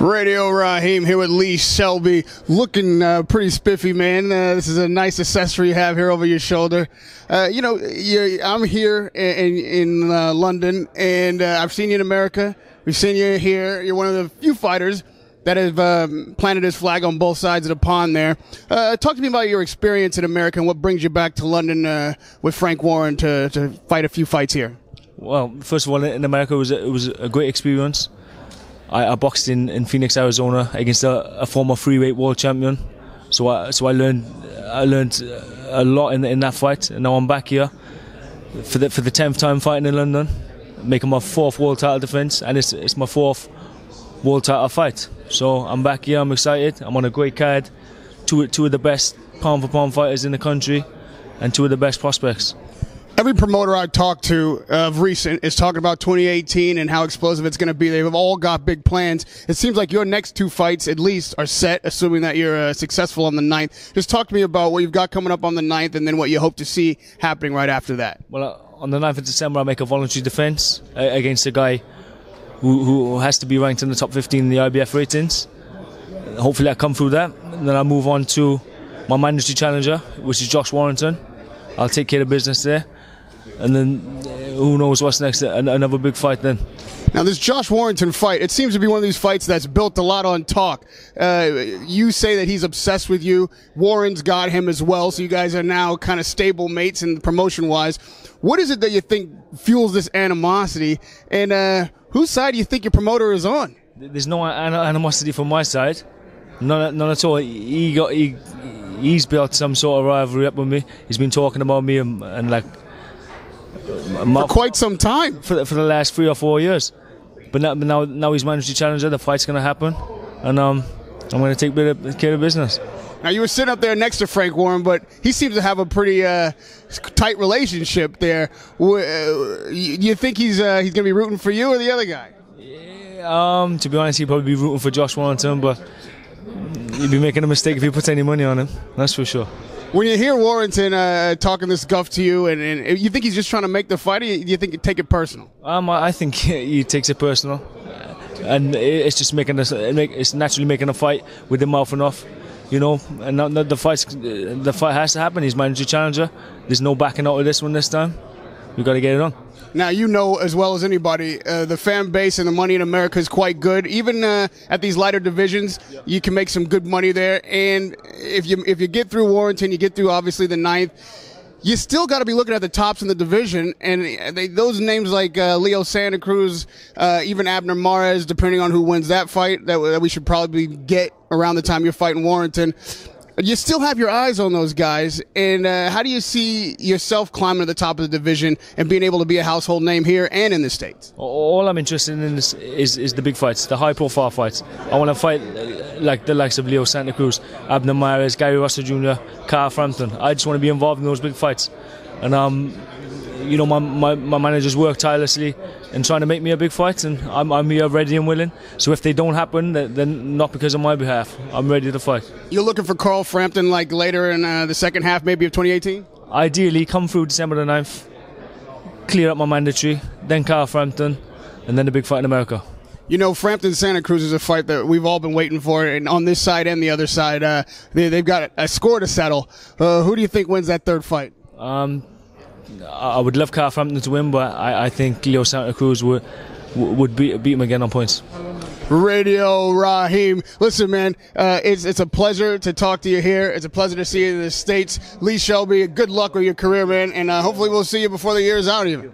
Radio Rahim here with Lee Selby, looking pretty spiffy, man. This is a nice accessory you have here over your shoulder. I'm here in London, and I've seen you in America. We've seen you here. You're one of the few fighters that have planted his flag on both sides of the pond there. Talk to me about your experience in America and what brings you back to London with Frank Warren to fight a few fights here. Well, first of all, in America, it was a great experience. I boxed in Phoenix, Arizona, against a former freeweight world champion. So I learned a lot in that fight, and now I'm back here for the 10th time fighting in London, making my 4th world title defence, and it's my 4th world title fight. So I'm back here. I'm excited. I'm on a great card. Two of the best pound for pound fighters in the country, and 2 of the best prospects. Every promoter I talked to of recent is talking about 2018 and how explosive it's going to be. They've all got big plans. It seems like your next 2 fights at least are set, assuming that you're successful on the 9th. Just talk to me about what you've got coming up on the 9th and then what you hope to see happening right after that. Well, on the 9th of December, I make a voluntary defence against a guy who has to be ranked in the top 15 in the IBF ratings. Hopefully I come through that. And then I move on to my mandatory challenger, which is Josh Warrington. I'll take care of business there. And then who knows what's next, another big fight then. Now this Josh Warrington fight, it seems to be one of these fights that's built a lot on talk. You say that he's obsessed with you. Warren's got him as well, so you guys are now kind of stable mates in promotion-wise. What is it that you think fuels this animosity, and whose side do you think your promoter is on? There's no animosity from my side. None at all. He's built some sort of rivalry up with me. He's been talking about me and like... for quite some time. For the last 3 or 4 years. But now he's mandatory challenger, the fight's going to happen. And I'm going to take care of business. Now, you were sitting up there next to Frank Warren, but he seems to have a pretty tight relationship there. You think he's going to be rooting for you or the other guy? Yeah, to be honest, he'd probably be rooting for Josh Warrington, but he'd be making a mistake if he puts any money on him. That's for sure. When you hear Warrington talking this guff to you, and you think he's just trying to make the fight, or you think he'd take it personal? I think he takes it personal, and it's just it's naturally making a fight with the mouth enough, you know. And the fight has to happen. He's mandatory challenger. There's no backing out of this one this time. We got to get it on. Now, you know as well as anybody, the fan base and the money in America is quite good. Even at these lighter divisions, you can make some good money there. And if you get through Warrington, you get through obviously the 9th, you still got to be looking at the tops in the division. And those names like Leo Santa Cruz, even Abner Mares, depending on who wins that fight, that we should probably get around the time you're fighting Warrington. You still have your eyes on those guys, and how do you see yourself climbing to the top of the division and being able to be a household name here and in the States? All I'm interested in is the big fights, the high-profile fights. I want to fight like the likes of Leo Santa Cruz, Abner Mares, Gary Russell Jr., Frampton. I just want to be involved in those big fights. And my managers work tirelessly in trying to make me a big fight, and I'm here ready and willing. So if they don't happen, then not because of my behalf. I'm ready to fight. You're looking for Carl Frampton like later in the second half maybe of 2018? Ideally, come through December the 9th, clear up my mandatory, then Carl Frampton, and then the big fight in America. You know, Frampton-Santa Cruz is a fight that we've all been waiting for, and on this side and the other side, they've got a score to settle. Who do you think wins that third fight? I would love Frampton to win, but I think Leo Santa Cruz would beat him again on points. Radio Rahim. Listen, man, it's a pleasure to talk to you here. It's a pleasure to see you in the States. Lee Selby, good luck with your career, man, and hopefully we'll see you before the year's out even.